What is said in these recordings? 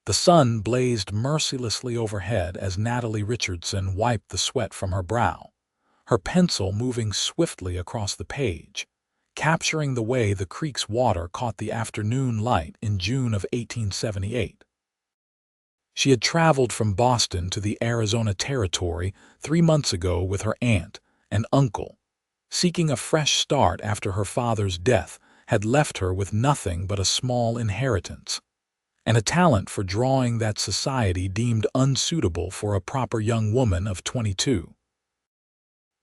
The sun blazed mercilessly overhead as Natalie Richardson wiped the sweat from her brow, her pencil moving swiftly across the page, capturing the way the creek's water caught the afternoon light in June of 1878. She had traveled from Boston to the Arizona Territory 3 months ago with her aunt and uncle. Seeking a fresh start after her father's death had left her with nothing but a small inheritance, and a talent for drawing that society deemed unsuitable for a proper young woman of 22.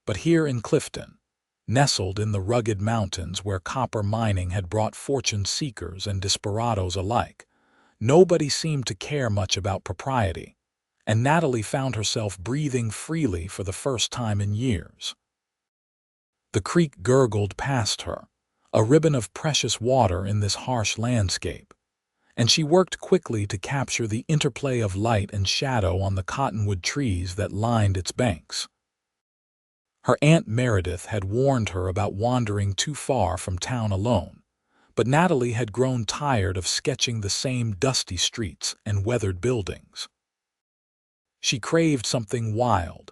But here in Clifton, nestled in the rugged mountains where copper mining had brought fortune seekers and desperados alike, nobody seemed to care much about propriety, and Natalie found herself breathing freely for the first time in years. The creek gurgled past her, a ribbon of precious water in this harsh landscape, and she worked quickly to capture the interplay of light and shadow on the cottonwood trees that lined its banks. Her Aunt Meredith had warned her about wandering too far from town alone, but Natalie had grown tired of sketching the same dusty streets and weathered buildings. She craved something wild,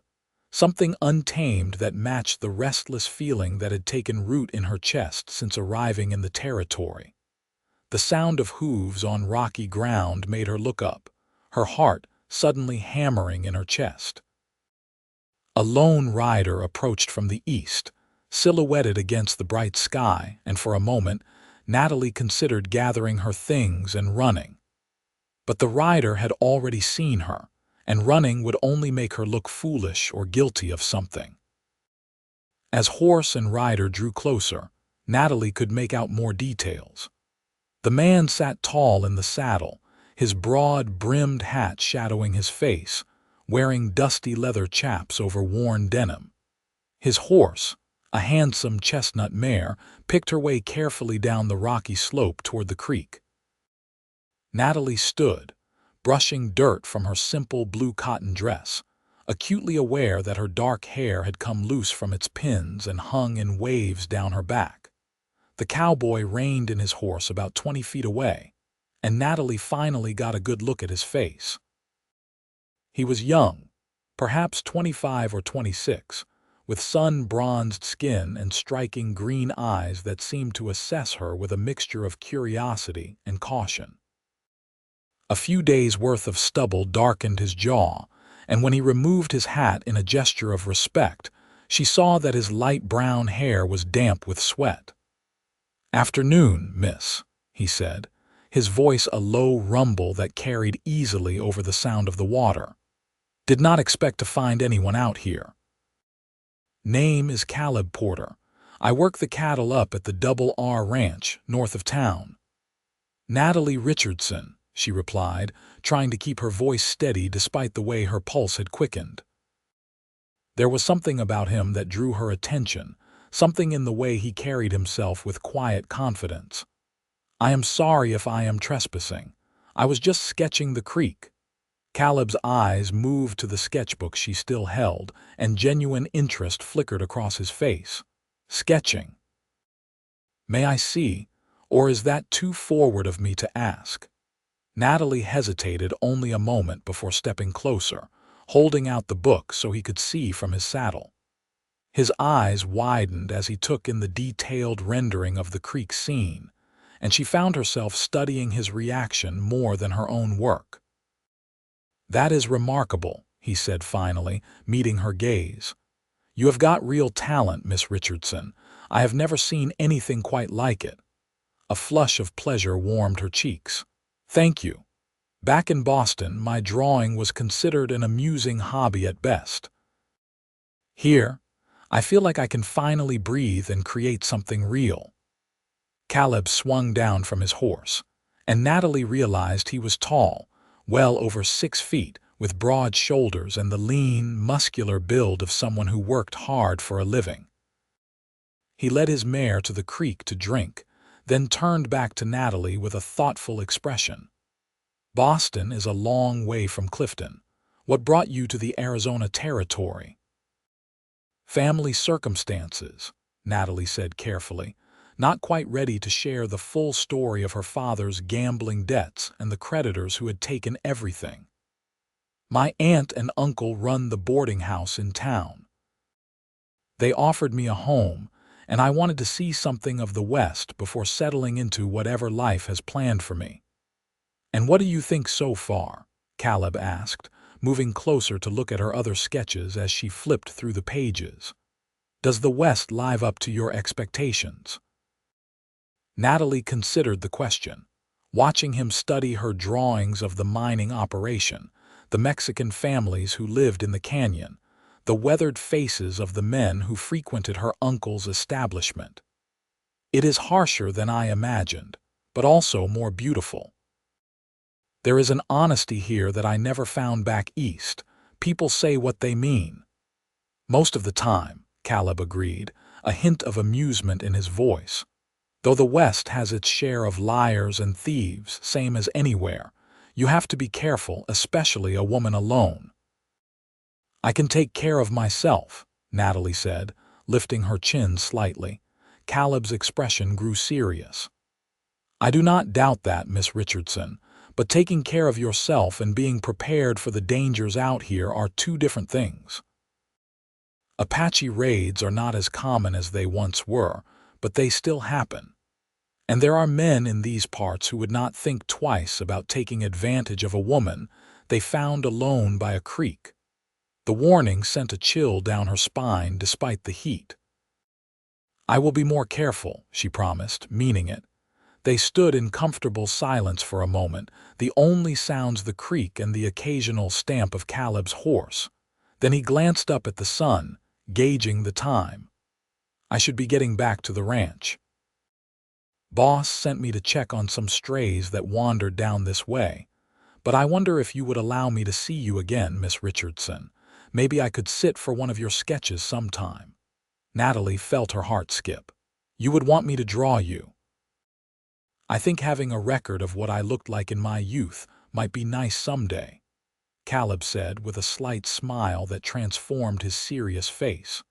something untamed that matched the restless feeling that had taken root in her chest since arriving in the territory. The sound of hooves on rocky ground made her look up, her heart suddenly hammering in her chest. A lone rider approached from the east, silhouetted against the bright sky, and for a moment, Natalie considered gathering her things and running. But the rider had already seen her, and running would only make her look foolish or guilty of something. As horse and rider drew closer, Natalie could make out more details. The man sat tall in the saddle, his broad-brimmed hat shadowing his face, wearing dusty leather chaps over worn denim. His horse, a handsome chestnut mare, picked her way carefully down the rocky slope toward the creek. Natalie stood, brushing dirt from her simple blue cotton dress, acutely aware that her dark hair had come loose from its pins and hung in waves down her back. The cowboy reined in his horse about 20 feet away, and Natalie finally got a good look at his face. He was young, perhaps 25 or 26, with sun-bronzed skin and striking green eyes that seemed to assess her with a mixture of curiosity and caution. A few days' worth of stubble darkened his jaw, and when he removed his hat in a gesture of respect, she saw that his light brown hair was damp with sweat. "Afternoon, miss," he said, his voice a low rumble that carried easily over the sound of the water. "Did not expect to find anyone out here." "Name is Caleb Porter. I work the cattle up at the Double R Ranch, north of town." "Natalie Richardson," she replied, trying to keep her voice steady despite the way her pulse had quickened. There was something about him that drew her attention, something in the way he carried himself with quiet confidence. "I am sorry if I am trespassing. I was just sketching the creek." Caleb's eyes moved to the sketchbook she still held, and genuine interest flickered across his face. "Sketching? May I see, or is that too forward of me to ask?" Natalie hesitated only a moment before stepping closer, holding out the book so he could see from his saddle. His eyes widened as he took in the detailed rendering of the creek scene, and she found herself studying his reaction more than her own work. "That is remarkable," he said finally, meeting her gaze. "You have got real talent, Miss Richardson. I have never seen anything quite like it." A flush of pleasure warmed her cheeks. "Thank you. Back in Boston, my drawing was considered an amusing hobby at best. Here, I feel like I can finally breathe and create something real." Caleb swung down from his horse, and Natalie realized he was tall, well over 6 feet, with broad shoulders and the lean, muscular build of someone who worked hard for a living. He led his mare to the creek to drink, then turned back to Natalie with a thoughtful expression. "Boston is a long way from Clifton. What brought you to the Arizona Territory?" "Family circumstances," Natalie said carefully. not quite ready to share the full story of her father's gambling debts and the creditors who had taken everything. My aunt and uncle run the boarding house in town. They offered me a home, and I wanted to see something of the West before settling into whatever life has planned for me. And what do you think so far? Caleb asked, moving closer to look at her other sketches as she flipped through the pages. Does the West live up to your expectations? Natalie considered the question, watching him study her drawings of the mining operation, the Mexican families who lived in the canyon, the weathered faces of the men who frequented her uncle's establishment. It is harsher than I imagined, but also more beautiful. There is an honesty here that I never found back east. People say what they mean. Most of the time, Caleb agreed, a hint of amusement in his voice. Though the West has its share of liars and thieves, same as anywhere, you have to be careful, especially a woman alone. I can take care of myself, Natalie said, lifting her chin slightly. Caleb's expression grew serious. I do not doubt that, Miss Richardson, but taking care of yourself and being prepared for the dangers out here are two different things. Apache raids are not as common as they once were, but they still happen. And there are men in these parts who would not think twice about taking advantage of a woman they found alone by a creek. The warning sent a chill down her spine despite the heat. I will be more careful, she promised, meaning it. They stood in comfortable silence for a moment, the only sounds the creek and the occasional stamp of Caleb's horse. Then he glanced up at the sun, gauging the time. I should be getting back to the ranch. Boss sent me to check on some strays that wandered down this way. But I wonder if you would allow me to see you again, Miss Richardson. Maybe I could sit for one of your sketches sometime. Natalie felt her heart skip. You would want me to draw you. I think having a record of what I looked like in my youth might be nice someday, Caleb said with a slight smile that transformed his serious face.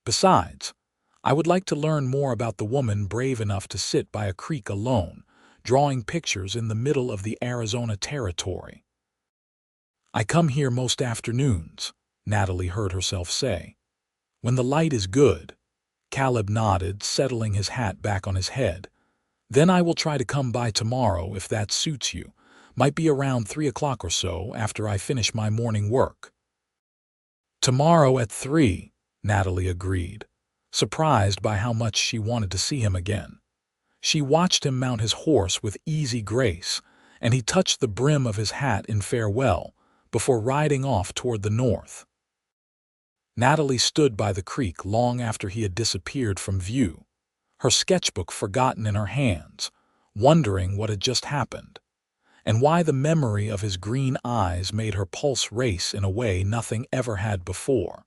Besides, I would like to learn more about the woman brave enough to sit by a creek alone, drawing pictures in the middle of the Arizona territory. I come here most afternoons, Natalie heard herself say. When the light is good. Caleb nodded, settling his hat back on his head. Then I will try to come by tomorrow if that suits you. Might be around 3 o'clock or so after I finish my morning work. Tomorrow at 3, Natalie agreed, surprised by how much she wanted to see him again. She watched him mount his horse with easy grace, and he touched the brim of his hat in farewell before riding off toward the north. Natalie stood by the creek long after he had disappeared from view, her sketchbook forgotten in her hands, wondering what had just happened, and why the memory of his green eyes made her pulse race in a way nothing ever had before.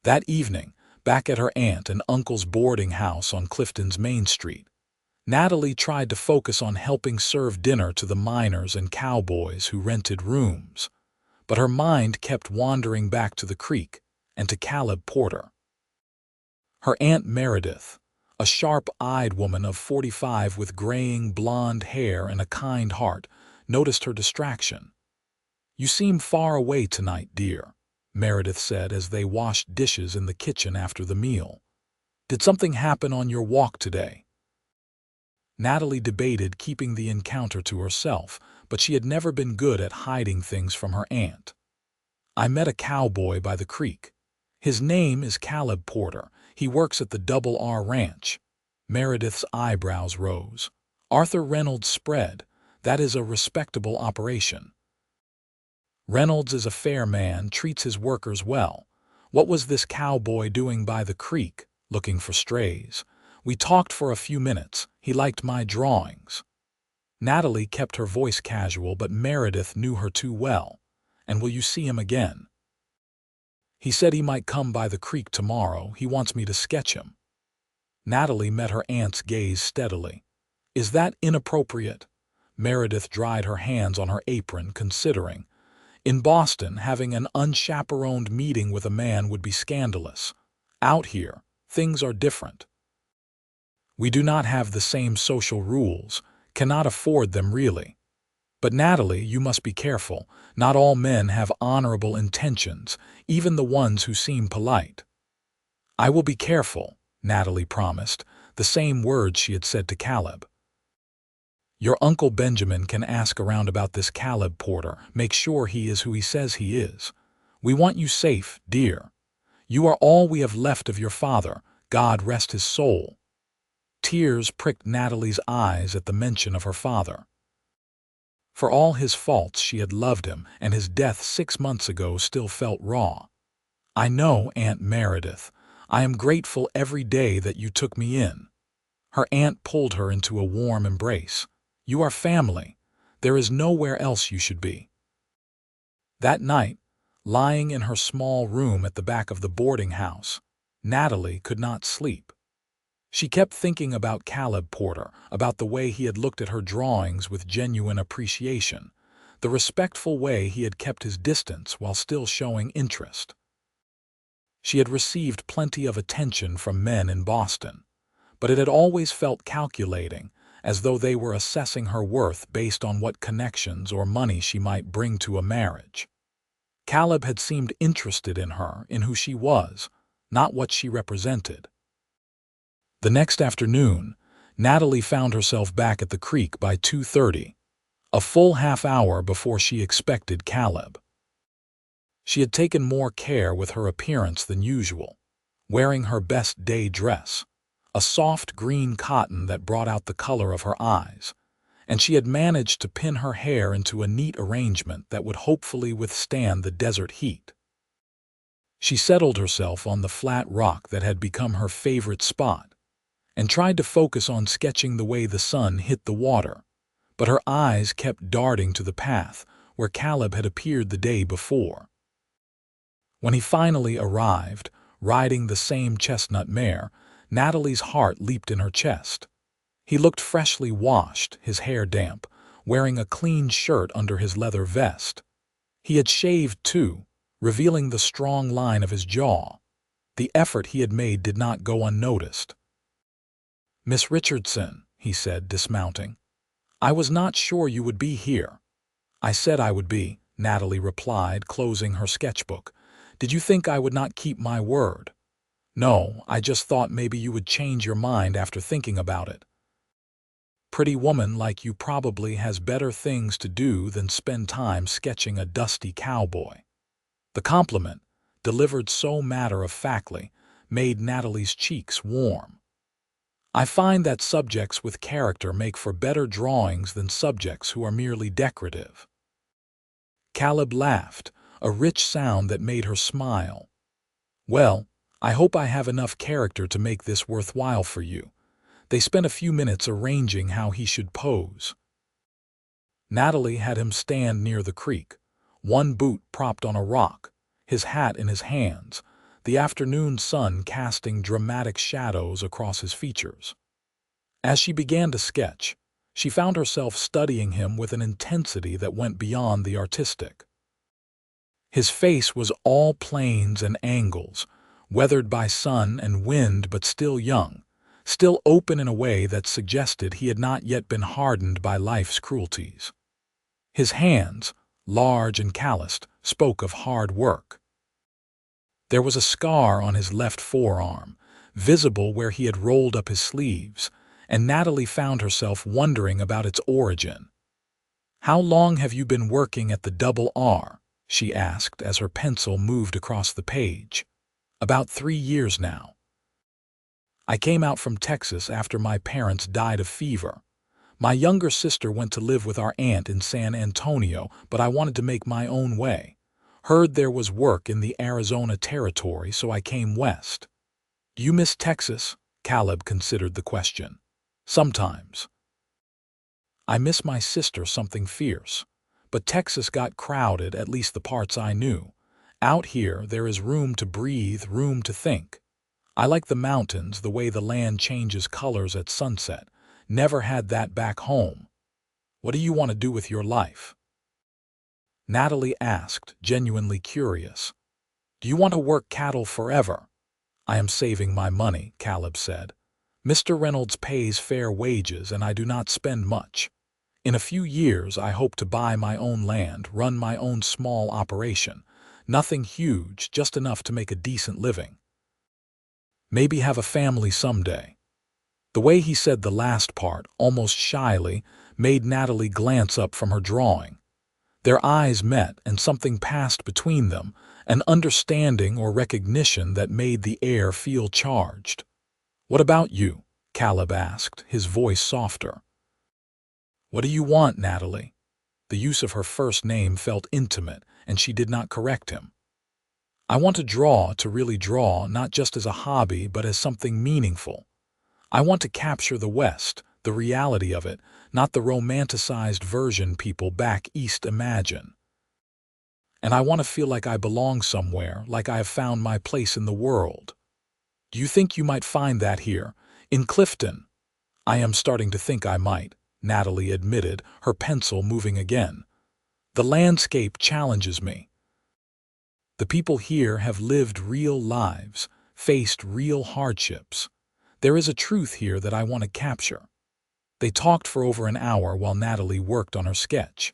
That evening, back at her aunt and uncle's boarding house on Clifton's Main Street, Natalie tried to focus on helping serve dinner to the miners and cowboys who rented rooms, but her mind kept wandering back to the creek and to Caleb Porter. Her Aunt Meredith, a sharp-eyed woman of 45 with graying blonde hair and a kind heart, noticed her distraction. You seem far away tonight, dear, Meredith said as they washed dishes in the kitchen after the meal. Did something happen on your walk today? Natalie debated keeping the encounter to herself, but she had never been good at hiding things from her aunt. I met a cowboy by the creek. His name is Caleb Porter. He works at the Double R Ranch. Meredith's eyebrows rose. Arthur Reynolds spread. That is a respectable operation. Reynolds is a fair man, treats his workers well. What was this cowboy doing by the creek, looking for strays? We talked for a few minutes. He liked my drawings. Natalie kept her voice casual, but Meredith knew her too well. And will you see him again? He said he might come by the creek tomorrow. He wants me to sketch him. Natalie met her aunt's gaze steadily. Is that inappropriate? Meredith dried her hands on her apron, considering. In Boston, having an unchaperoned meeting with a man would be scandalous. Out here, things are different. We do not have the same social rules, cannot afford them really. But Natalie, you must be careful. Not all men have honorable intentions, even the ones who seem polite. I will be careful, Natalie promised, the same words she had said to Caleb. Your Uncle Benjamin can ask around about this Caleb Porter. Make sure he is who he says he is. We want you safe, dear. You are all we have left of your father. God rest his soul. Tears pricked Natalie's eyes at the mention of her father. For all his faults, she had loved him, and his death 6 months ago still felt raw. I know, Aunt Meredith. I am grateful every day that you took me in. Her aunt pulled her into a warm embrace. You are family. There is nowhere else you should be. That night, lying in her small room at the back of the boarding house, Natalie could not sleep. She kept thinking about Caleb Porter, about the way he had looked at her drawings with genuine appreciation, the respectful way he had kept his distance while still showing interest. She had received plenty of attention from men in Boston, but it had always felt calculating, as though they were assessing her worth based on what connections or money she might bring to a marriage. Caleb had seemed interested in her, in who she was, not what she represented. The next afternoon, Natalie found herself back at the creek by 2:30, a full half-hour before she expected Caleb. She had taken more care with her appearance than usual, wearing her best day dress, a soft green cotton that brought out the color of her eyes, and she had managed to pin her hair into a neat arrangement that would hopefully withstand the desert heat. She settled herself on the flat rock that had become her favorite spot, and tried to focus on sketching the way the sun hit the water, but her eyes kept darting to the path where Caleb had appeared the day before. When he finally arrived, riding the same chestnut mare, Natalie's heart leaped in her chest. He looked freshly washed, his hair damp, wearing a clean shirt under his leather vest. He had shaved too, revealing the strong line of his jaw. The effort he had made did not go unnoticed. Miss Richardson, he said, dismounting. I was not sure you would be here. I said I would be, Natalie replied, closing her sketchbook. Did you think I would not keep my word? No, I just thought maybe you would change your mind after thinking about it. Pretty woman like you probably has better things to do than spend time sketching a dusty cowboy. The compliment, delivered so matter-of-factly, made Natalie's cheeks warm. I find that subjects with character make for better drawings than subjects who are merely decorative. Caleb laughed, a rich sound that made her smile. Well, I hope I have enough character to make this worthwhile for you. They spent a few minutes arranging how he should pose. Natalie had him stand near the creek, one boot propped on a rock, his hat in his hands, the afternoon sun casting dramatic shadows across his features. As she began to sketch, she found herself studying him with an intensity that went beyond the artistic. His face was all planes and angles, weathered by sun and wind but still young, still open in a way that suggested he had not yet been hardened by life's cruelties. His hands, large and calloused, spoke of hard work. There was a scar on his left forearm, visible where he had rolled up his sleeves, and Natalie found herself wondering about its origin. How long have you been working at the double R? She asked as her pencil moved across the page. About 3 years now. I came out from Texas after my parents died of fever. My younger sister went to live with our aunt in San Antonio, but I wanted to make my own way. Heard there was work in the Arizona territory, so I came west. Do you miss Texas? Caleb considered the question. Sometimes. I miss my sister something fierce. But Texas got crowded, at least the parts I knew. Out here, there is room to breathe, room to think. I like the mountains, the way the land changes colors at sunset. Never had that back home. What do you want to do with your life? Natalie asked, genuinely curious. Do you want to work cattle forever? I am saving my money, Caleb said. Mr. Reynolds pays fair wages and I do not spend much. In a few years, I hope to buy my own land, run my own small operation. Nothing huge, just enough to make a decent living. Maybe have a family someday. The way he said the last part, almost shyly, made Natalie glance up from her drawing. Their eyes met, and something passed between them, an understanding or recognition that made the air feel charged. "What about you?" Caleb asked, his voice softer. "What do you want, Natalie?" The use of her first name felt intimate, and she did not correct him. "I want to really draw, not just as a hobby, but as something meaningful. I want to capture the West, the reality of it, not the romanticized version people back east imagine. And I want to feel like I belong somewhere, like I have found my place in the world. Do you think you might find that here, in Clifton?" "I am starting to think I might," Natalie admitted, her pencil moving again. "The landscape challenges me. The people here have lived real lives, faced real hardships. There is a truth here that I want to capture." They talked for over an hour while Natalie worked on her sketch.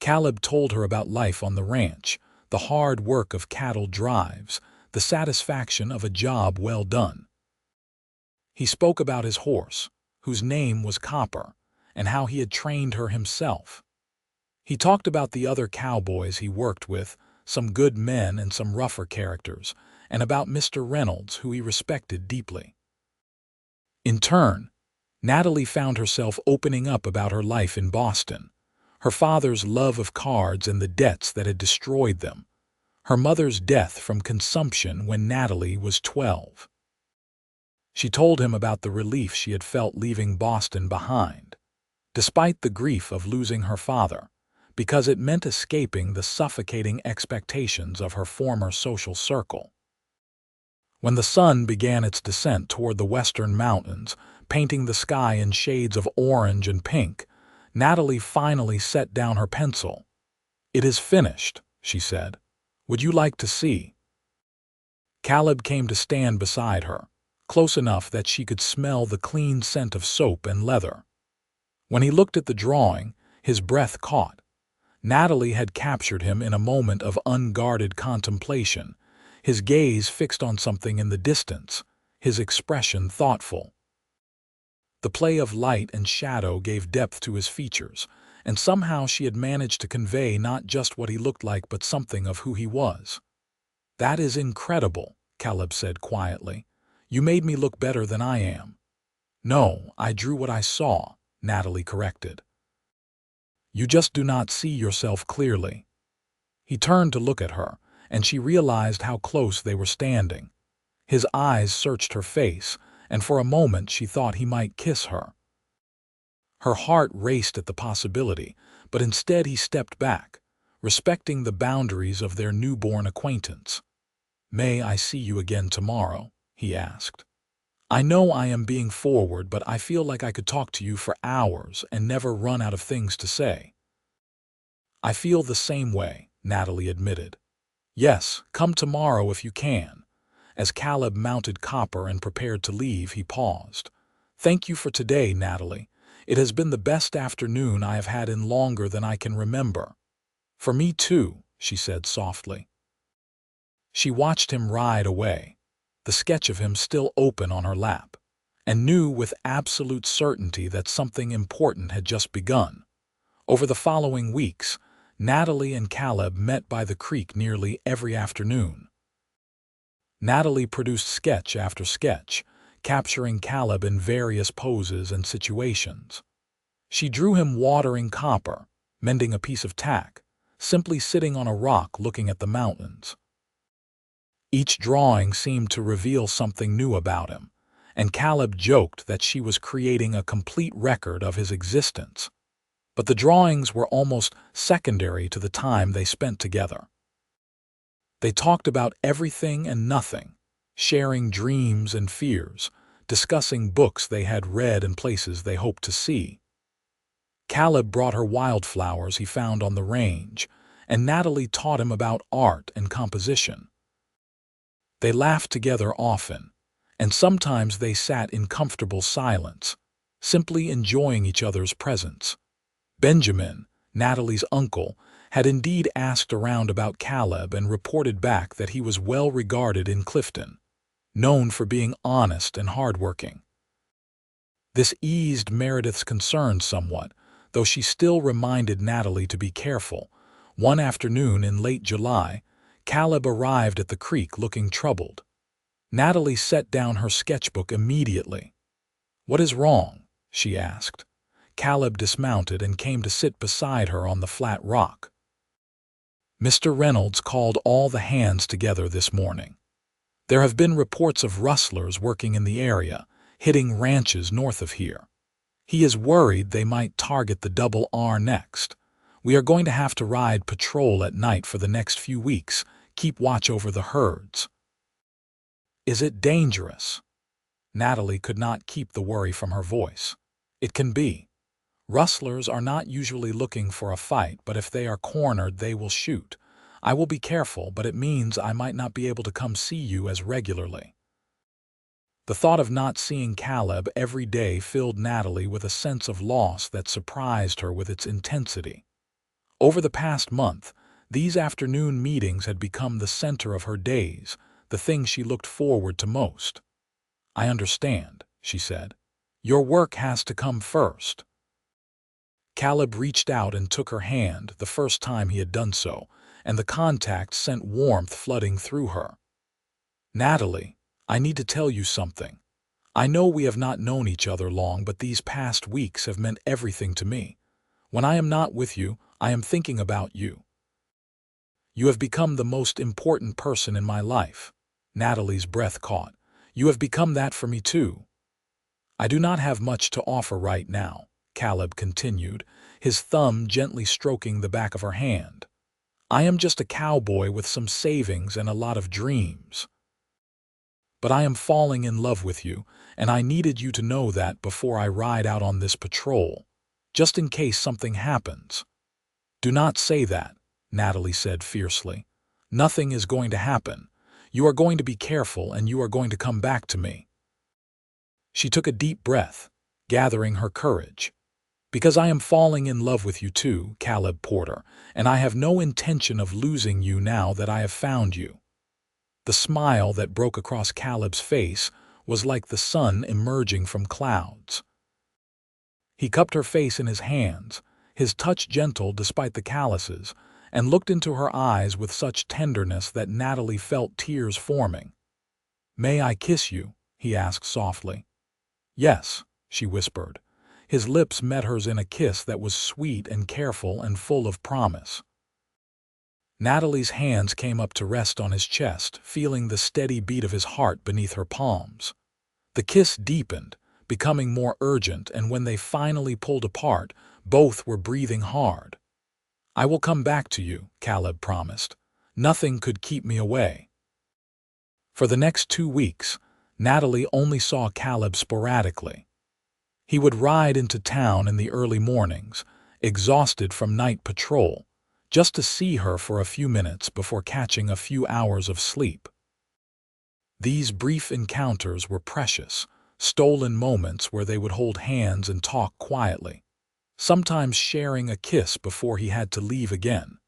Caleb told her about life on the ranch, the hard work of cattle drives, the satisfaction of a job well done. He spoke about his horse, whose name was Copper, and how he had trained her himself. He talked about the other cowboys he worked with, some good men and some rougher characters, and about Mr. Reynolds, who he respected deeply. In turn, Natalie found herself opening up about her life in Boston, her father's love of cards and the debts that had destroyed them, her mother's death from consumption when Natalie was 12. She told him about the relief she had felt leaving Boston behind, despite the grief of losing her father, because it meant escaping the suffocating expectations of her former social circle. When the sun began its descent toward the western mountains, painting the sky in shades of orange and pink, Natalie finally set down her pencil. "It is finished," she said. "Would you like to see?" Caleb came to stand beside her, close enough that she could smell the clean scent of soap and leather. When he looked at the drawing, his breath caught. Natalie had captured him in a moment of unguarded contemplation, his gaze fixed on something in the distance, his expression thoughtful. The play of light and shadow gave depth to his features, and somehow she had managed to convey not just what he looked like but something of who he was. "That is incredible," Caleb said quietly. "You made me look better than I am." "No, I drew what I saw," Natalie corrected. "You just do not see yourself clearly." He turned to look at her, and she realized how close they were standing. His eyes searched her face, and for a moment she thought he might kiss her. Her heart raced at the possibility, but instead he stepped back, respecting the boundaries of their newborn acquaintance. "May I see you again tomorrow?" he asked. "I know I am being forward, but I feel like I could talk to you for hours and never run out of things to say." "I feel the same way," Natalie admitted. "Yes, come tomorrow if you can." As Caleb mounted Copper and prepared to leave, he paused. "Thank you for today, Natalie. It has been the best afternoon I have had in longer than I can remember." "For me too," she said softly. She watched him ride away, the sketch of him still open on her lap, and knew with absolute certainty that something important had just begun. Over the following weeks, Natalie and Caleb met by the creek nearly every afternoon. Natalie produced sketch after sketch, capturing Caleb in various poses and situations. She drew him watering Copper, mending a piece of tack, simply sitting on a rock looking at the mountains. Each drawing seemed to reveal something new about him, and Caleb joked that she was creating a complete record of his existence. But the drawings were almost secondary to the time they spent together. They talked about everything and nothing, sharing dreams and fears, discussing books they had read and places they hoped to see. Caleb brought her wildflowers he found on the range, and Natalie taught him about art and composition. They laughed together often, and sometimes they sat in comfortable silence, simply enjoying each other's presence. Benjamin, Natalie's uncle, had indeed asked around about Caleb and reported back that he was well regarded in Clifton, known for being honest and hardworking. This eased Meredith's concerns somewhat, though she still reminded Natalie to be careful. One afternoon in late July, Caleb arrived at the creek looking troubled. Natalie set down her sketchbook immediately. "What is wrong?" she asked. Caleb dismounted and came to sit beside her on the flat rock. "Mr. Reynolds called all the hands together this morning. There have been reports of rustlers working in the area, hitting ranches north of here. He is worried they might target the Double R next. We are going to have to ride patrol at night for the next few weeks, keep watch over the herds." "Is it dangerous?" Natalie could not keep the worry from her voice. "It can be. Rustlers are not usually looking for a fight, but if they are cornered, they will shoot. I will be careful, but it means I might not be able to come see you as regularly." The thought of not seeing Caleb every day filled Natalie with a sense of loss that surprised her with its intensity. Over the past month, these afternoon meetings had become the center of her days, the thing she looked forward to most. "I understand," she said. "Your work has to come first." Caleb reached out and took her hand, the first time he had done so, and the contact sent warmth flooding through her. "Natalie, I need to tell you something. I know we have not known each other long, but these past weeks have meant everything to me. When I am not with you, I am thinking about you. You have become the most important person in my life." Natalie's breath caught. "You have become that for me too." "I do not have much to offer right now," Caleb continued, his thumb gently stroking the back of her hand. "I am just a cowboy with some savings and a lot of dreams. But I am falling in love with you, and I needed you to know that before I ride out on this patrol, just in case something happens." "Do not say that," Natalie said fiercely. "Nothing is going to happen. You are going to be careful, and you are going to come back to me." She took a deep breath, gathering her courage. "Because I am falling in love with you too, Caleb Porter, and I have no intention of losing you now that I have found you." The smile that broke across Caleb's face was like the sun emerging from clouds. He cupped her face in his hands, his touch gentle despite the calluses, and looked into her eyes with such tenderness that Natalie felt tears forming. "May I kiss you?" he asked softly. "Yes," she whispered. His lips met hers in a kiss that was sweet and careful and full of promise. Natalie's hands came up to rest on his chest, feeling the steady beat of his heart beneath her palms. The kiss deepened, becoming more urgent, and when they finally pulled apart, both were breathing hard. "I will come back to you," Caleb promised. "Nothing could keep me away." For the next 2 weeks, Natalie only saw Caleb sporadically. He would ride into town in the early mornings, exhausted from night patrol, just to see her for a few minutes before catching a few hours of sleep. These brief encounters were precious, stolen moments where they would hold hands and talk quietly, sometimes sharing a kiss before he had to leave again.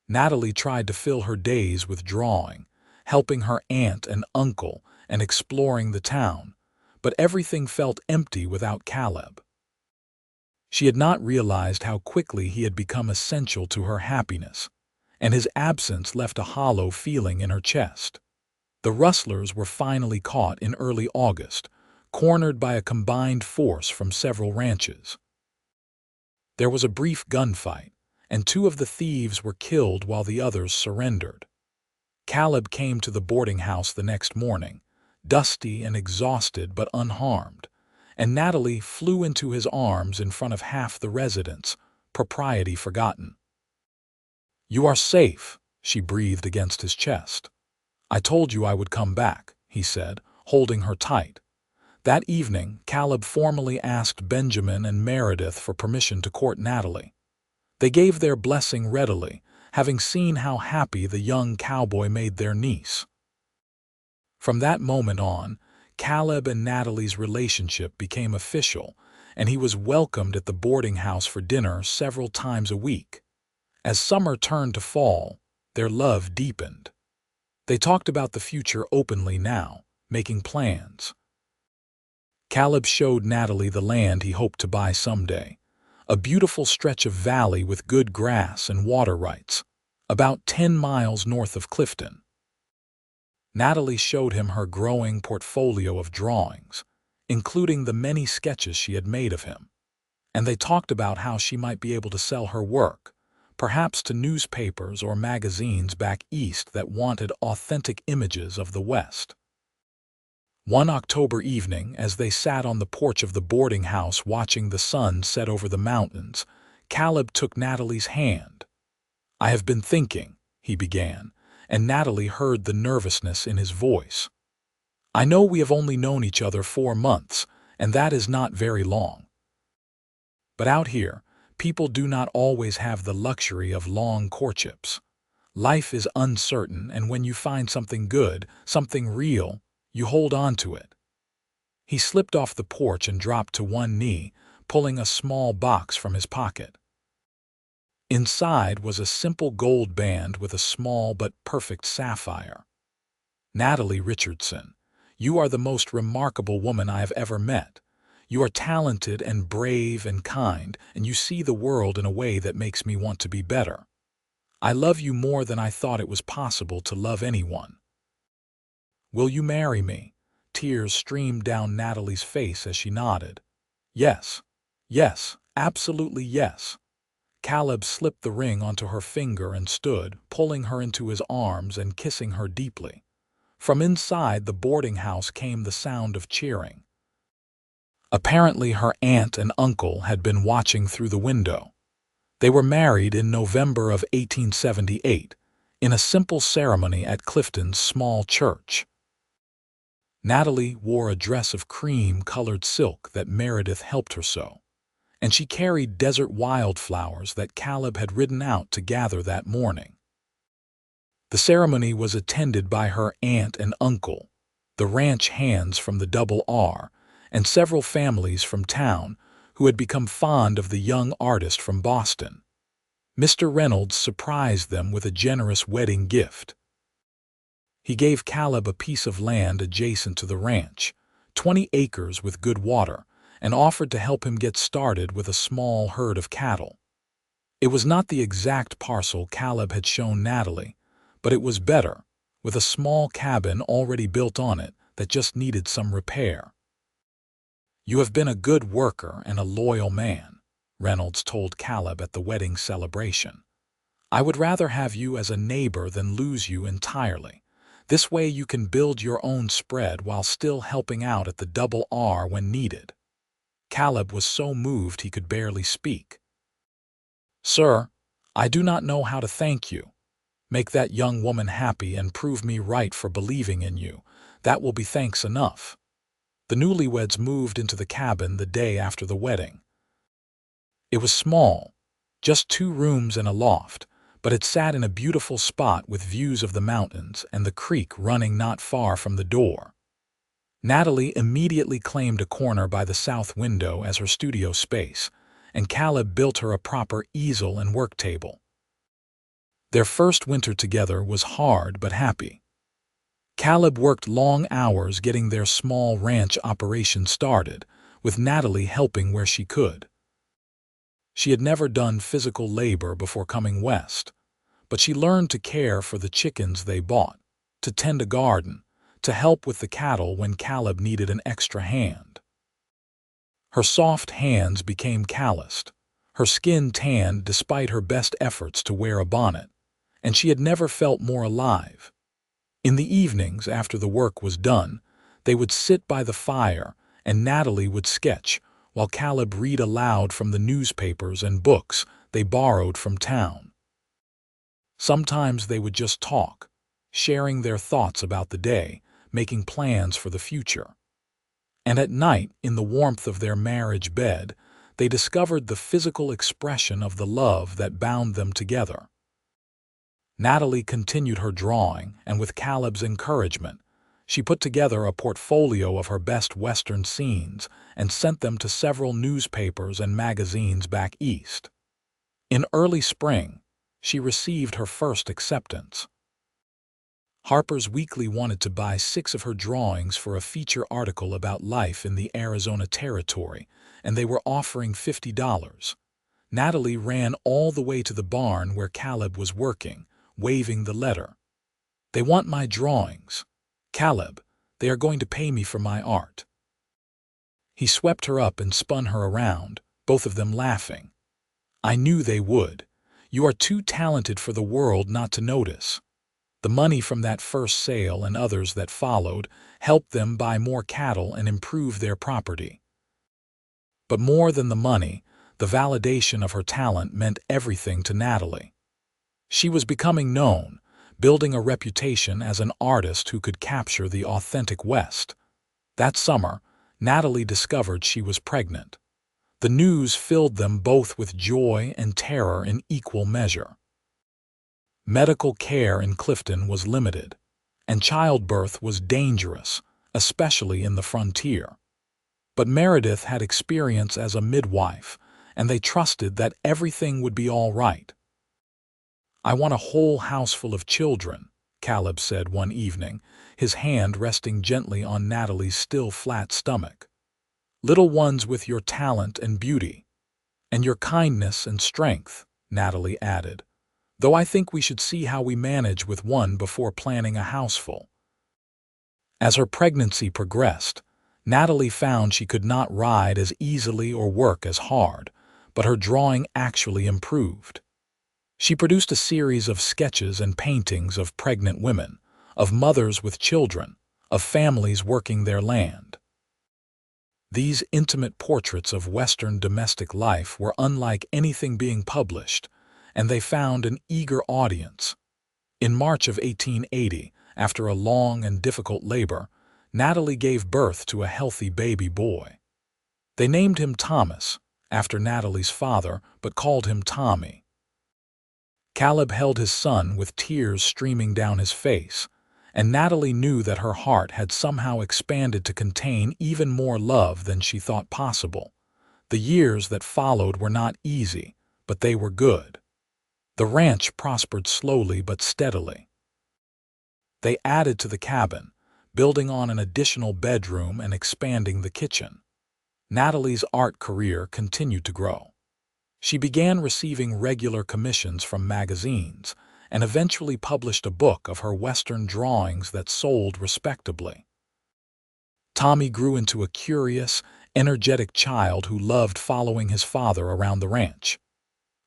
Natalie tried to fill her days with drawing, helping her aunt and uncle, and exploring the town, but everything felt empty without Caleb. She had not realized how quickly he had become essential to her happiness, and his absence left a hollow feeling in her chest. The rustlers were finally caught in early August, cornered by a combined force from several ranches. There was a brief gunfight, and 2 of the thieves were killed while the others surrendered. Caleb came to the boarding house the next morning, dusty and exhausted but unharmed, and Natalie flew into his arms in front of half the residents, propriety forgotten. "You are safe," she breathed against his chest. "I told you I would come back," he said, holding her tight. That evening, Caleb formally asked Benjamin and Meredith for permission to court Natalie. They gave their blessing readily, having seen how happy the young cowboy made their niece. From that moment on, Caleb and Natalie's relationship became official, and he was welcomed at the boarding house for dinner several times a week. As summer turned to fall, their love deepened. They talked about the future openly now, making plans. Caleb showed Natalie the land he hoped to buy someday, a beautiful stretch of valley with good grass and water rights, about 10 miles north of Clifton. Natalie showed him her growing portfolio of drawings, including the many sketches she had made of him, and they talked about how she might be able to sell her work, perhaps to newspapers or magazines back east that wanted authentic images of the West. One October evening, as they sat on the porch of the boarding house watching the sun set over the mountains, Caleb took Natalie's hand. "I have been thinking," he began, and Natalie heard the nervousness in his voice. "I know we have only known each other 4 months, and that is not very long. But out here, people do not always have the luxury of long courtships. Life is uncertain, and when you find something good, something real, you hold on to it." He slipped off the porch and dropped to one knee, pulling a small box from his pocket. Inside was a simple gold band with a small but perfect sapphire. "Natalie Richardson, you are the most remarkable woman I have ever met. You are talented and brave and kind, and you see the world in a way that makes me want to be better. I love you more than I thought it was possible to love anyone. Will you marry me?" Tears streamed down Natalie's face as she nodded. "Yes, yes, absolutely yes." Caleb slipped the ring onto her finger and stood, pulling her into his arms and kissing her deeply. From inside the boarding house came the sound of cheering. Apparently her aunt and uncle had been watching through the window. They were married in November of 1878, in a simple ceremony at Clifton's small church. Natalie wore a dress of cream-colored silk that Meredith helped her sew, and she carried desert wildflowers that Caleb had ridden out to gather that morning. The ceremony was attended by her aunt and uncle, the ranch hands from the Double R, and several families from town who had become fond of the young artist from Boston. Mr. Reynolds surprised them with a generous wedding gift. He gave Caleb a piece of land adjacent to the ranch, 20 acres with good water, and offered to help him get started with a small herd of cattle. It was not the exact parcel Caleb had shown Natalie, but it was better, with a small cabin already built on it that just needed some repair. "You have been a good worker and a loyal man," Reynolds told Caleb at the wedding celebration. "I would rather have you as a neighbor than lose you entirely. This way you can build your own spread while still helping out at the Double R when needed." Caleb was so moved he could barely speak. "Sir, I do not know how to thank you. Make that young woman happy and prove me right for believing in you. That will be thanks enough." The newlyweds moved into the cabin the day after the wedding. It was small, just 2 rooms and a loft, but it sat in a beautiful spot with views of the mountains and the creek running not far from the door. Natalie immediately claimed a corner by the south window as her studio space, and Caleb built her a proper easel and work table. Their first winter together was hard but happy. Caleb worked long hours getting their small ranch operation started, with Natalie helping where she could. She had never done physical labor before coming west, but she learned to care for the chickens they bought, to tend a garden, to help with the cattle when Caleb needed an extra hand. Her soft hands became calloused, her skin tanned despite her best efforts to wear a bonnet, and she had never felt more alive. In the evenings, after the work was done, they would sit by the fire and Natalie would sketch while Caleb read aloud from the newspapers and books they borrowed from town. Sometimes they would just talk, sharing their thoughts about the day, making plans for the future. And at night, in the warmth of their marriage bed, they discovered the physical expression of the love that bound them together. Natalie continued her drawing, and with Caleb's encouragement, She put together a portfolio of her best Western scenes and sent them to several newspapers and magazines back east. In early spring, she received her first acceptance. Harper's Weekly wanted to buy 6 of her drawings for a feature article about life in the Arizona Territory, and they were offering $50. Natalie ran all the way to the barn where Caleb was working, waving the letter. "They want my drawings. Caleb, they are going to pay me for my art." He swept her up and spun her around, both of them laughing. "I knew they would. You are too talented for the world not to notice." The money from that first sale and others that followed helped them buy more cattle and improve their property. But more than the money, the validation of her talent meant everything to Natalie. She was becoming known, building a reputation as an artist who could capture the authentic West. That summer, Natalie discovered she was pregnant. The news filled them both with joy and terror in equal measure. Medical care in Clifton was limited, and childbirth was dangerous, especially in the frontier. But Meredith had experience as a midwife, and they trusted that everything would be all right. "I want a whole house full of children," Caleb said one evening, his hand resting gently on Natalie's still flat stomach. "Little ones with your talent and beauty. And your kindness and strength," Natalie added. "Though I think we should see how we manage with one before planning a houseful." As her pregnancy progressed, Natalie found she could not ride as easily or work as hard, but her drawing actually improved. She produced a series of sketches and paintings of pregnant women, of mothers with children, of families working their land. These intimate portraits of Western domestic life were unlike anything being published, and they found an eager audience. In March of 1880, after a long and difficult labor, Natalie gave birth to a healthy baby boy. They named him Thomas, after Natalie's father, but called him Tommy. Caleb held his son with tears streaming down his face, and Natalie knew that her heart had somehow expanded to contain even more love than she thought possible. The years that followed were not easy, but they were good. The ranch prospered slowly but steadily. They added to the cabin, building on an additional bedroom and expanding the kitchen. Natalie's art career continued to grow. She began receiving regular commissions from magazines and eventually published a book of her Western drawings that sold respectably. Tommy grew into a curious, energetic child who loved following his father around the ranch.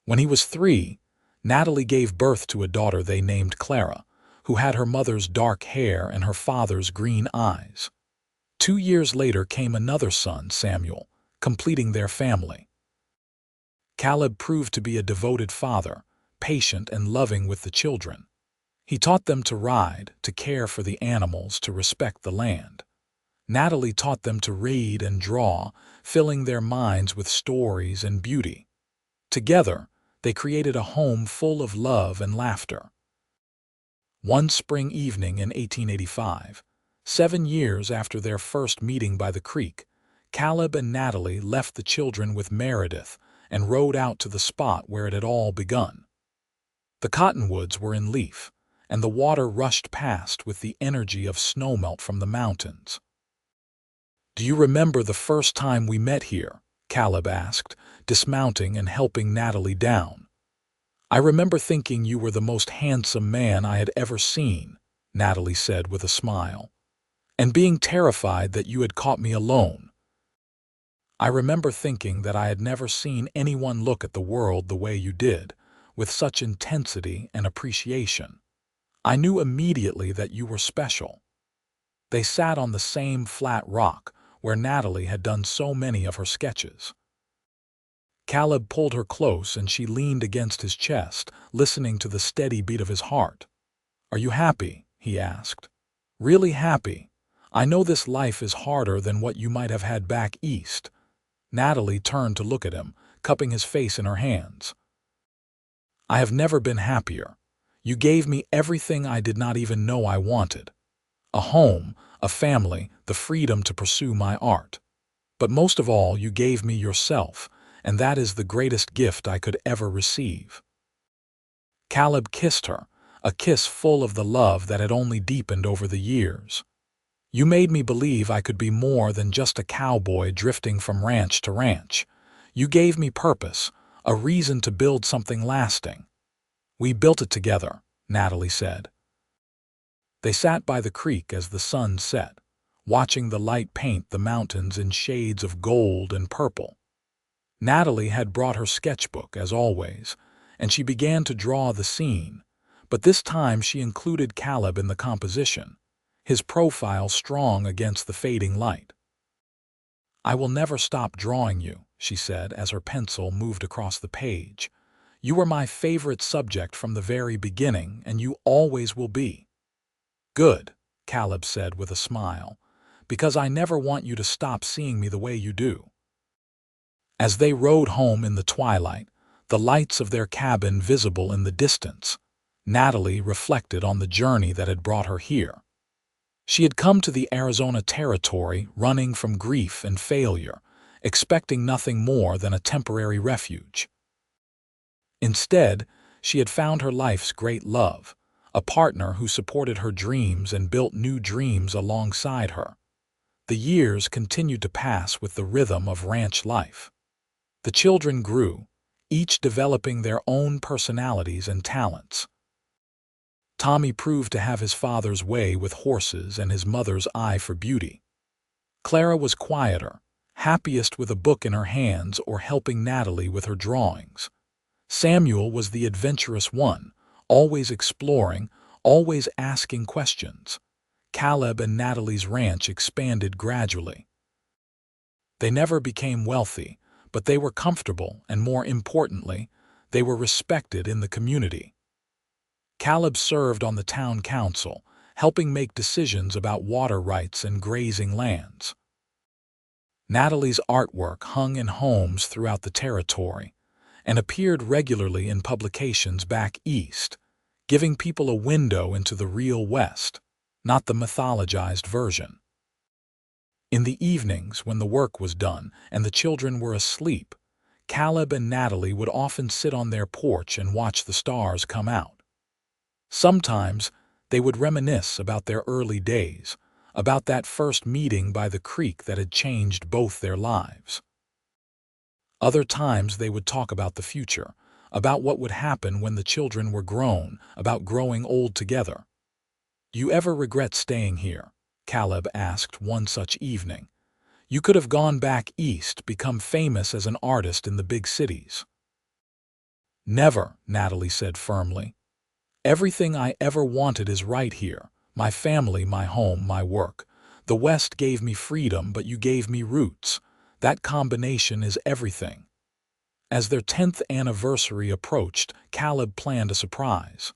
When he was 3, Natalie gave birth to a daughter they named Clara, who had her mother's dark hair and her father's green eyes. 2 years later came another son, Samuel, completing their family. Caleb proved to be a devoted father, patient and loving with the children. He taught them to ride, to care for the animals, to respect the land. Natalie taught them to read and draw, filling their minds with stories and beauty. Together, they created a home full of love and laughter. One spring evening in 1885, 7 years after their first meeting by the creek, Caleb and Natalie left the children with Meredith and rode out to the spot where it had all begun. The cottonwoods were in leaf, and the water rushed past with the energy of snowmelt from the mountains. "Do you remember the first time we met here?" Caleb asked, dismounting and helping Natalie down. "I remember thinking you were the most handsome man I had ever seen," Natalie said with a smile, "and being terrified that you had caught me alone. I remember thinking that I had never seen anyone look at the world the way you did, with such intensity and appreciation. I knew immediately that you were special." They sat on the same flat rock where Natalie had done so many of her sketches. Caleb pulled her close and she leaned against his chest, listening to the steady beat of his heart. "Are you happy?" he asked. "Really happy? I know this life is harder than what you might have had back east." Natalie turned to look at him, cupping his face in her hands. "I have never been happier. You gave me everything I did not even know I wanted. A home, a family, the freedom to pursue my art. But most of all, you gave me yourself, and that is the greatest gift I could ever receive." Caleb kissed her, a kiss full of the love that had only deepened over the years. "You made me believe I could be more than just a cowboy drifting from ranch to ranch. You gave me purpose, a reason to build something lasting." "We built it together," Natalie said. They sat by the creek as the sun set, watching the light paint the mountains in shades of gold and purple. Natalie had brought her sketchbook, as always, and she began to draw the scene, but this time she included Caleb in the composition, his profile strong against the fading light. "I will never stop drawing you," she said as her pencil moved across the page. "You were my favorite subject from the very beginning, and you always will be." "Good," Caleb said with a smile, "because I never want you to stop seeing me the way you do." As they rode home in the twilight, the lights of their cabin visible in the distance, Natalie reflected on the journey that had brought her here. She had come to the Arizona Territory running from grief and failure, expecting nothing more than a temporary refuge. Instead, she had found her life's great love, a partner who supported her dreams and built new dreams alongside her. The years continued to pass with the rhythm of ranch life. The children grew, each developing their own personalities and talents. Tommy proved to have his father's way with horses and his mother's eye for beauty. Clara was quieter, happiest with a book in her hands or helping Natalie with her drawings. Samuel was the adventurous one, always exploring, always asking questions. Caleb and Natalie's ranch expanded gradually. They never became wealthy, but they were comfortable, and more importantly, they were respected in the community. Caleb served on the town council, helping make decisions about water rights and grazing lands. Natalie's artwork hung in homes throughout the territory and appeared regularly in publications back east, giving people a window into the real West, not the mythologized version. In the evenings, when the work was done and the children were asleep, Caleb and Natalie would often sit on their porch and watch the stars come out. Sometimes they would reminisce about their early days, about that first meeting by the creek that had changed both their lives. Other times they would talk about the future, about what would happen when the children were grown, about growing old together. "Do you ever regret staying here?" Caleb asked one such evening. "You could have gone back east, become famous as an artist in the big cities." "Never," Natalie said firmly. "Everything I ever wanted is right here. My family, my home, my work. The West gave me freedom, but you gave me roots. That combination is everything." As their 10th anniversary approached, Caleb planned a surprise.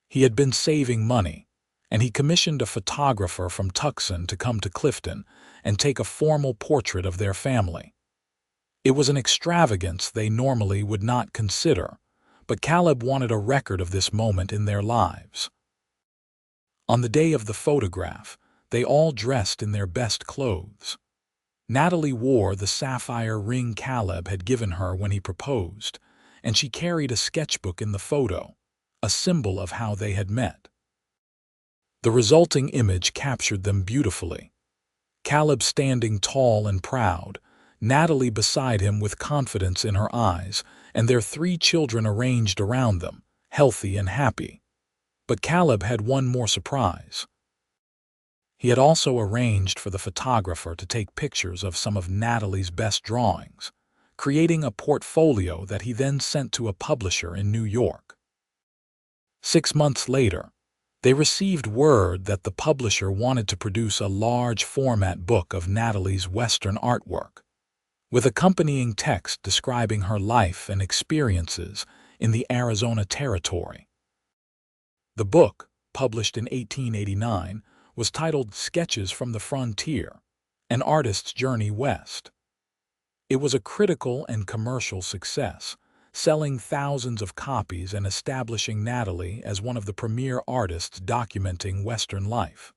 He had been saving money, and he commissioned a photographer from Tucson to come to Clifton and take a formal portrait of their family. It was an extravagance they normally would not consider, but Caleb wanted a record of this moment in their lives. On the day of the photograph, they all dressed in their best clothes. Natalie wore the sapphire ring Caleb had given her when he proposed, and she carried a sketchbook in the photo, a symbol of how they had met. The resulting image captured them beautifully. Caleb standing tall and proud, Natalie beside him with confidence in her eyes, and their 3 children arranged around them, healthy and happy. But Caleb had one more surprise. He had also arranged for the photographer to take pictures of some of Natalie's best drawings, creating a portfolio that he then sent to a publisher in New York. 6 months later, they received word that the publisher wanted to produce a large-format book of Natalie's Western artwork, with accompanying text describing her life and experiences in the Arizona Territory. The book, published in 1889, was titled Sketches from the Frontier, An Artist's Journey West. It was a critical and commercial success, selling thousands of copies and establishing Natalie as one of the premier artists documenting Western life.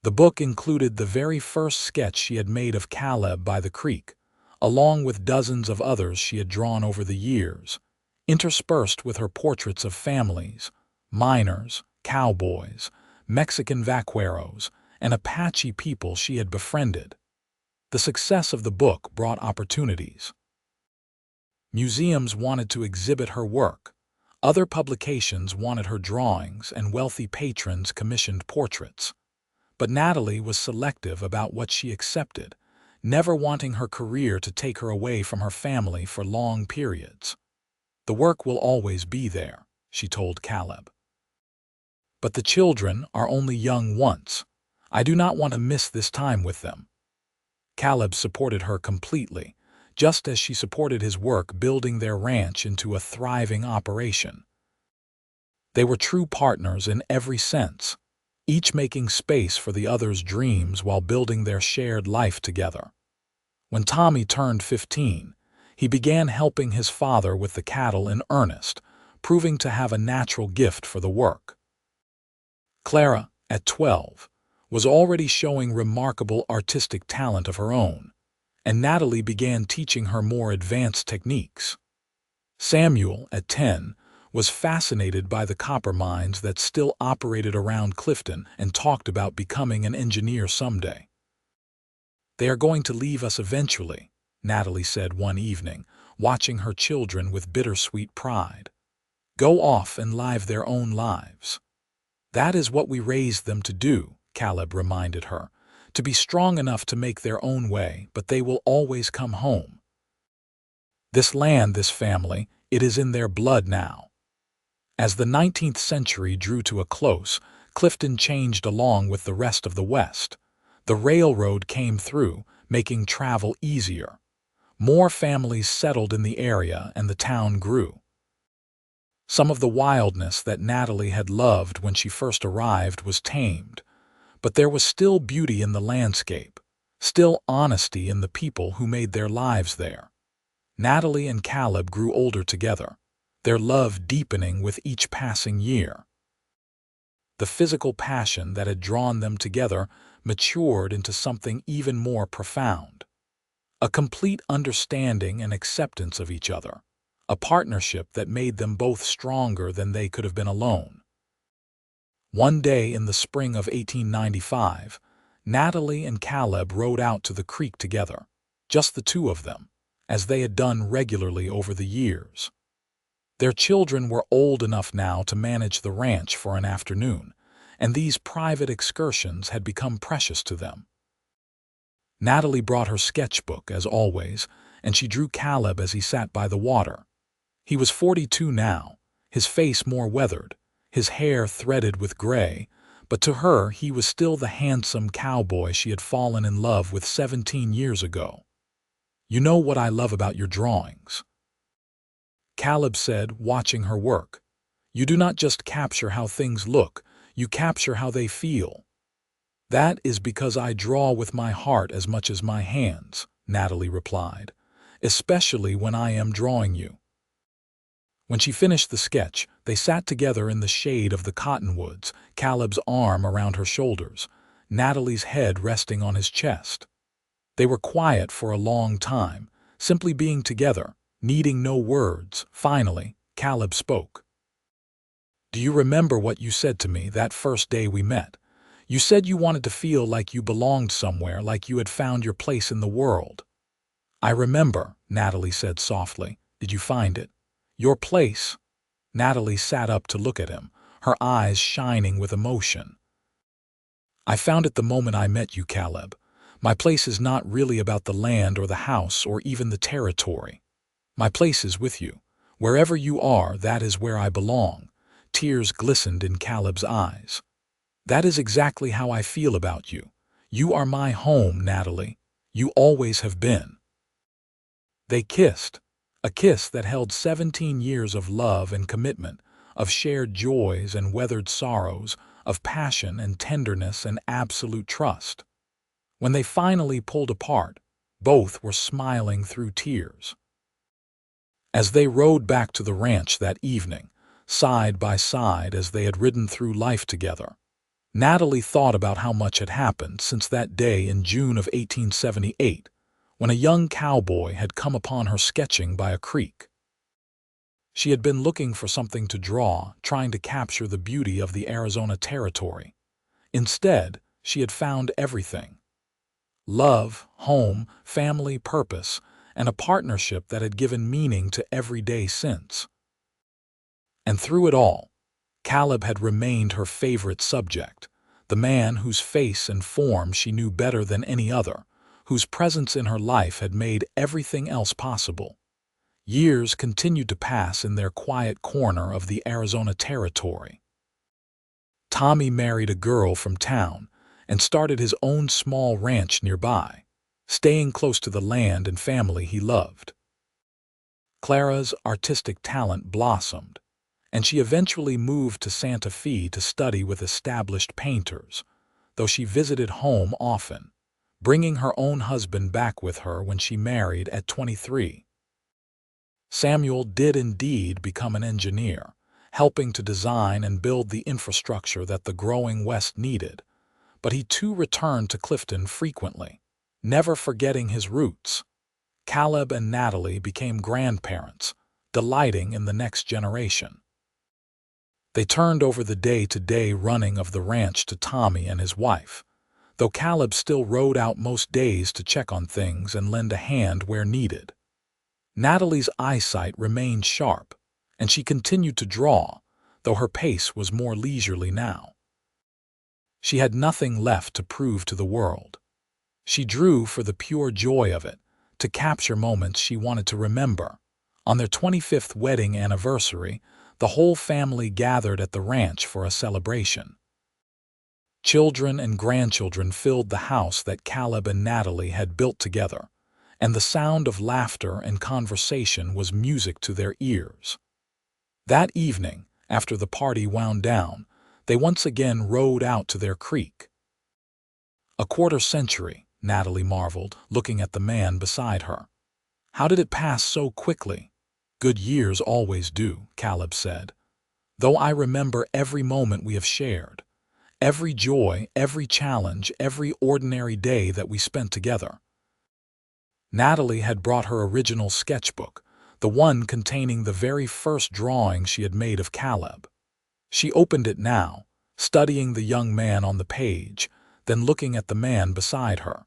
The book included the very first sketch she had made of Caleb by the creek, along with dozens of others she had drawn over the years, interspersed with her portraits of families, miners, cowboys, Mexican vaqueros, and Apache people she had befriended. The success of the book brought opportunities. Museums wanted to exhibit her work, other publications wanted her drawings, and wealthy patrons commissioned portraits. But Natalie was selective about what she accepted, never wanting her career to take her away from her family for long periods. "The work will always be there," she told Caleb. "But the children are only young once. I do not want to miss this time with them." Caleb supported her completely, just as she supported his work building their ranch into a thriving operation. They were true partners in every sense, each making space for the other's dreams while building their shared life together. When Tommy turned 15, he began helping his father with the cattle in earnest, proving to have a natural gift for the work. Clara, at 12, was already showing remarkable artistic talent of her own, and Natalie began teaching her more advanced techniques. Samuel, at 10, was fascinated by the copper mines that still operated around Clifton and talked about becoming an engineer someday. "They are going to leave us eventually," Natalie said one evening, watching her children with bittersweet pride. "Go off and live their own lives." "That is what we raised them to do," Caleb reminded her, "to be strong enough to make their own way, but they will always come home. This land, this family, it is in their blood now." As the 19th century drew to a close, Clifton changed along with the rest of the West. The railroad came through, making travel easier. More families settled in the area and the town grew. Some of the wildness that Natalie had loved when she first arrived was tamed, but there was still beauty in the landscape, still honesty in the people who made their lives there. Natalie and Caleb grew older together, their love deepening with each passing year. The physical passion that had drawn them together matured into something even more profound. A complete understanding and acceptance of each other, a partnership that made them both stronger than they could have been alone. One day in the spring of 1895, Natalie and Caleb rode out to the creek together, just the two of them, as they had done regularly over the years. Their children were old enough now to manage the ranch for an afternoon, and these private excursions had become precious to them. Natalie brought her sketchbook, as always, and she drew Caleb as he sat by the water. He was 42 now, his face more weathered, his hair threaded with gray, but to her he was still the handsome cowboy she had fallen in love with 17 years ago. "You know what I love about your drawings," Caleb said, watching her work. "You do not just capture how things look, you capture how they feel." "That is because I draw with my heart as much as my hands," Natalie replied, "especially when I am drawing you." When she finished the sketch, they sat together in the shade of the cottonwoods, Caleb's arm around her shoulders, Natalie's head resting on his chest. They were quiet for a long time, simply being together, needing no words. Finally, Caleb spoke. "Do you remember what you said to me that first day we met? You said you wanted to feel like you belonged somewhere, like you had found your place in the world." "I remember," Natalie said softly. "Did you find it? Your place?" Natalie sat up to look at him, her eyes shining with emotion. "I found it the moment I met you, Caleb. My place is not really about the land or the house or even the territory. My place is with you. Wherever you are, that is where I belong." Tears glistened in Caleb's eyes. "That is exactly how I feel about you. You are my home, Natalie. You always have been." They kissed, a kiss that held 17 years of love and commitment, of shared joys and weathered sorrows, of passion and tenderness and absolute trust. When they finally pulled apart, both were smiling through tears. As they rode back to the ranch that evening, side by side as they had ridden through life together, Natalie thought about how much had happened since that day in June of 1878, when a young cowboy had come upon her sketching by a creek. She had been looking for something to draw, trying to capture the beauty of the Arizona territory. Instead, she had found everything: love, home, family, purpose, and a partnership that had given meaning to every day since. And through it all, Caleb had remained her favorite subject, the man whose face and form she knew better than any other, whose presence in her life had made everything else possible. Years continued to pass in their quiet corner of the Arizona territory. Tommy married a girl from town and started his own small ranch nearby, staying close to the land and family he loved. Clara's artistic talent blossomed, and she eventually moved to Santa Fe to study with established painters, though she visited home often, bringing her own husband back with her when she married at 23. Samuel did indeed become an engineer, helping to design and build the infrastructure that the growing West needed, but he too returned to Clifton frequently, never forgetting his roots. Caleb and Natalie became grandparents, delighting in the next generation. They turned over the day-to-day running of the ranch to Tommy and his wife, though Caleb still rode out most days to check on things and lend a hand where needed. Natalie's eyesight remained sharp, and she continued to draw, though her pace was more leisurely now. She had nothing left to prove to the world. She drew for the pure joy of it, to capture moments she wanted to remember. On their 25th wedding anniversary, the whole family gathered at the ranch for a celebration. Children and grandchildren filled the house that Caleb and Natalie had built together, and the sound of laughter and conversation was music to their ears. That evening, after the party wound down, they once again rode out to their creek. A quarter-century, Natalie marveled, looking at the man beside her. How did it pass so quickly? Good years always do, Caleb said. Though I remember every moment we have shared, every joy, every challenge, every ordinary day that we spent together. Natalie had brought her original sketchbook, the one containing the very first drawing she had made of Caleb. She opened it now, studying the young man on the page, then looking at the man beside her.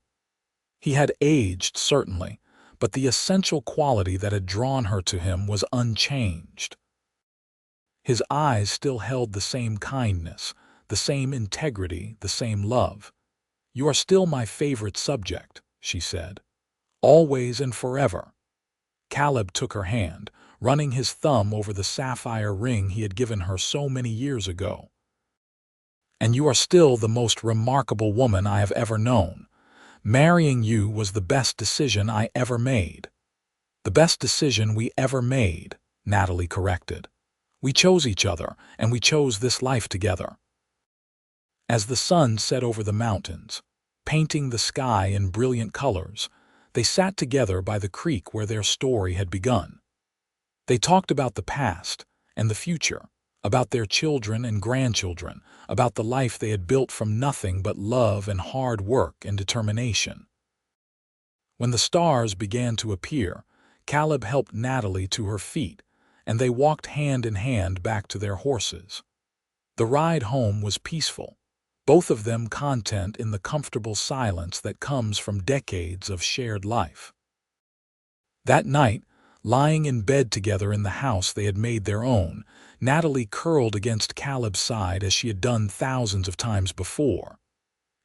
He had aged, certainly, but the essential quality that had drawn her to him was unchanged. His eyes still held the same kindness, the same integrity, the same love. "You are still my favorite subject," she said. "Always and forever." Caleb took her hand, running his thumb over the sapphire ring he had given her so many years ago. "And you are still the most remarkable woman I have ever known. Marrying you was the best decision I ever made." "The best decision we ever made," Natalie corrected. "We chose each other, and we chose this life together." As the sun set over the mountains, painting the sky in brilliant colors, they sat together by the creek where their story had begun. They talked about the past and the future, about their children and grandchildren, about the life they had built from nothing but love and hard work and determination. When the stars began to appear, Caleb helped Natalie to her feet, and they walked hand in hand back to their horses. The ride home was peaceful, both of them content in the comfortable silence that comes from decades of shared life. That night, lying in bed together in the house they had made their own, Natalie curled against Caleb's side as she had done thousands of times before.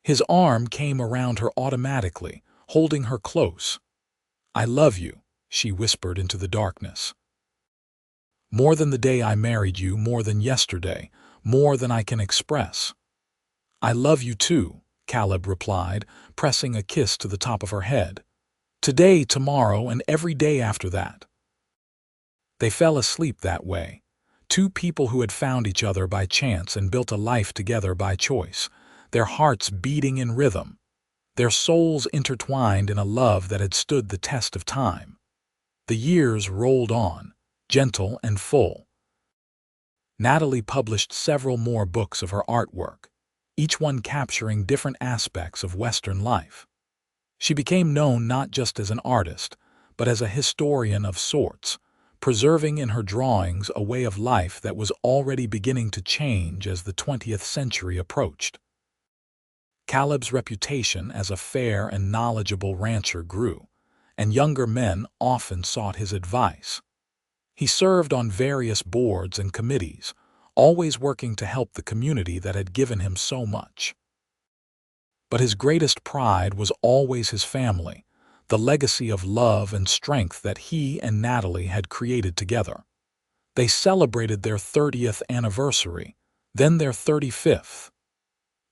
His arm came around her automatically, holding her close. "I love you," she whispered into the darkness. "More than the day I married you, more than yesterday, more than I can express." "I love you too," Caleb replied, pressing a kiss to the top of her head. "Today, tomorrow, and every day after that." They fell asleep that way, two people who had found each other by chance and built a life together by choice, their hearts beating in rhythm, their souls intertwined in a love that had stood the test of time. The years rolled on, gentle and full. Natalie published several more books of her artwork, each one capturing different aspects of Western life. She became known not just as an artist, but as a historian of sorts, preserving in her drawings a way of life that was already beginning to change as the 20th century approached. Caleb's reputation as a fair and knowledgeable rancher grew, and younger men often sought his advice. He served on various boards and committees, always working to help the community that had given him so much. But his greatest pride was always his family, the legacy of love and strength that he and Natalie had created together. They celebrated their 30th anniversary, then their 35th.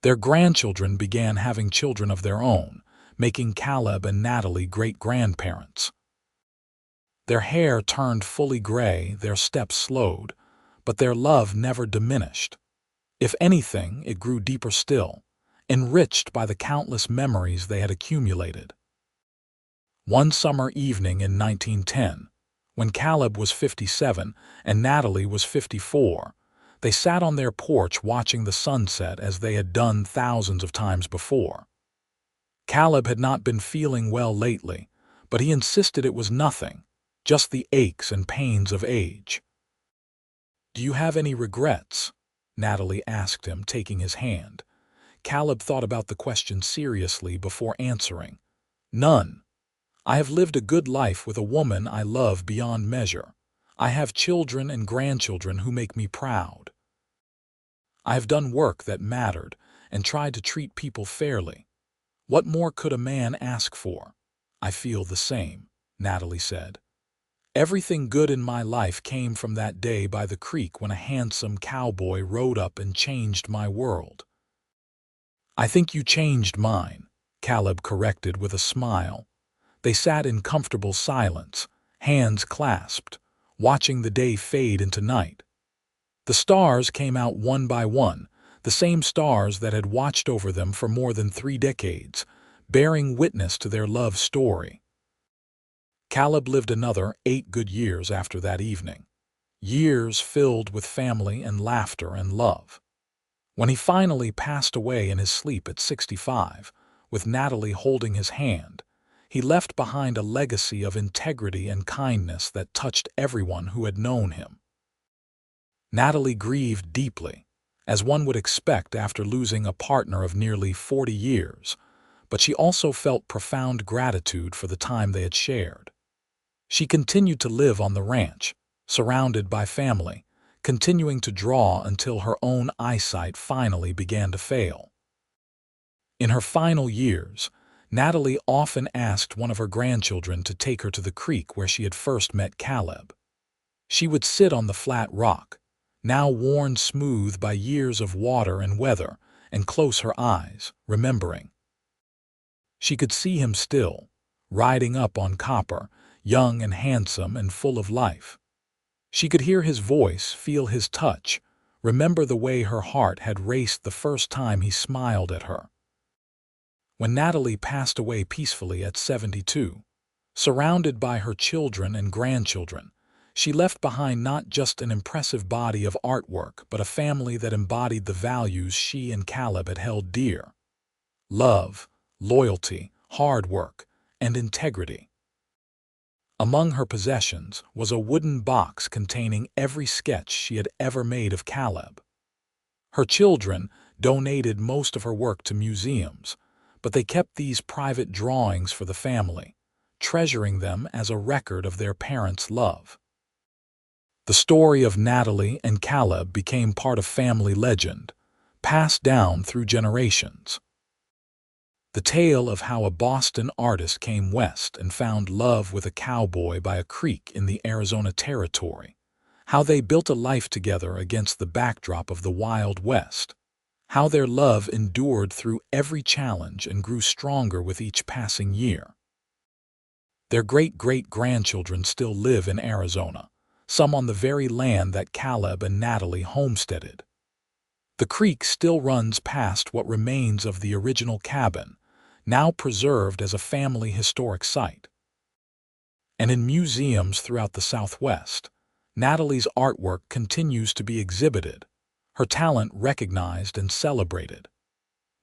Their grandchildren began having children of their own, making Caleb and Natalie great-grandparents. Their hair turned fully gray, their steps slowed, but their love never diminished. If anything, it grew deeper still, enriched by the countless memories they had accumulated. One summer evening in 1910, when Caleb was 57 and Natalie was 54, they sat on their porch watching the sunset as they had done thousands of times before. Caleb had not been feeling well lately, but he insisted it was nothing, just the aches and pains of age. "Do you have any regrets?" Natalie asked him, taking his hand. Caleb thought about the question seriously before answering. "None. I have lived a good life with a woman I love beyond measure. I have children and grandchildren who make me proud. I have done work that mattered and tried to treat people fairly. What more could a man ask for?" "I feel the same," Natalie said. "Everything good in my life came from that day by the creek when a handsome cowboy rode up and changed my world." "I think you changed mine," Caleb corrected with a smile. They sat in comfortable silence, hands clasped, watching the day fade into night. The stars came out one by one, the same stars that had watched over them for more than 3 decades, bearing witness to their love story. Caleb lived another 8 good years after that evening, years filled with family and laughter and love. When he finally passed away in his sleep at 65, with Natalie holding his hand, he left behind a legacy of integrity and kindness that touched everyone who had known him. Natalie grieved deeply, as one would expect after losing a partner of nearly 40 years, but she also felt profound gratitude for the time they had shared. She continued to live on the ranch, surrounded by family, continuing to draw until her own eyesight finally began to fail. In her final years, Natalie often asked one of her grandchildren to take her to the creek where she had first met Caleb. She would sit on the flat rock, now worn smooth by years of water and weather, and close her eyes, remembering. She could see him still, riding up on Copper, young and handsome and full of life. She could hear his voice, feel his touch, remember the way her heart had raced the first time he smiled at her. When Natalie passed away peacefully at 72, surrounded by her children and grandchildren, she left behind not just an impressive body of artwork, but a family that embodied the values she and Caleb had held dear: love, loyalty, hard work, and integrity. Among her possessions was a wooden box containing every sketch she had ever made of Caleb. Her children donated most of her work to museums, but they kept these private drawings for the family, treasuring them as a record of their parents' love. The story of Natalie and Caleb became part of family legend, passed down through generations. The tale of how a Boston artist came west and found love with a cowboy by a creek in the Arizona Territory, how they built a life together against the backdrop of the Wild West, how their love endured through every challenge and grew stronger with each passing year. Their great-great-grandchildren still live in Arizona, some on the very land that Caleb and Natalie homesteaded. The creek still runs past what remains of the original cabin, now preserved as a family historic site. And in museums throughout the Southwest, Natalie's artwork continues to be exhibited, her talent recognized and celebrated.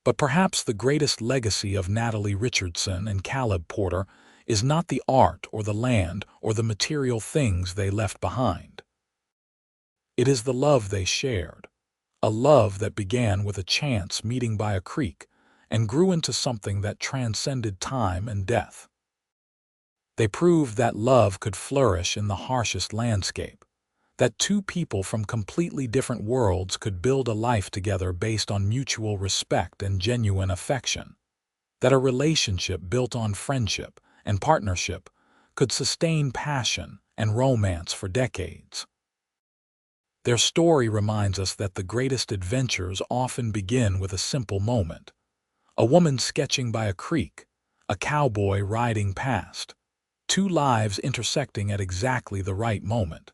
But perhaps the greatest legacy of Natalie Richardson and Caleb Porter is not the art or the land or the material things they left behind. It is the love they shared, a love that began with a chance meeting by a creek and grew into something that transcended time and death. They proved that love could flourish in the harshest landscape, that two people from completely different worlds could build a life together based on mutual respect and genuine affection, that a relationship built on friendship and partnership could sustain passion and romance for decades. Their story reminds us that the greatest adventures often begin with a simple moment. A woman sketching by a creek, a cowboy riding past, two lives intersecting at exactly the right moment.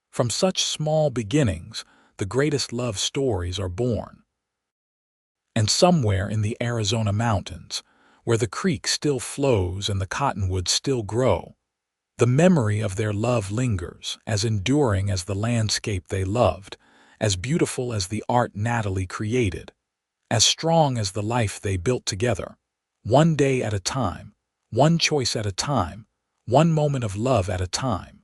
From such small beginnings, the greatest love stories are born. And somewhere in the Arizona mountains, where the creek still flows and the cottonwoods still grow, the memory of their love lingers, as enduring as the landscape they loved, as beautiful as the art Natalie created, as strong as the life they built together, one day at a time, one choice at a time, one moment of love at a time.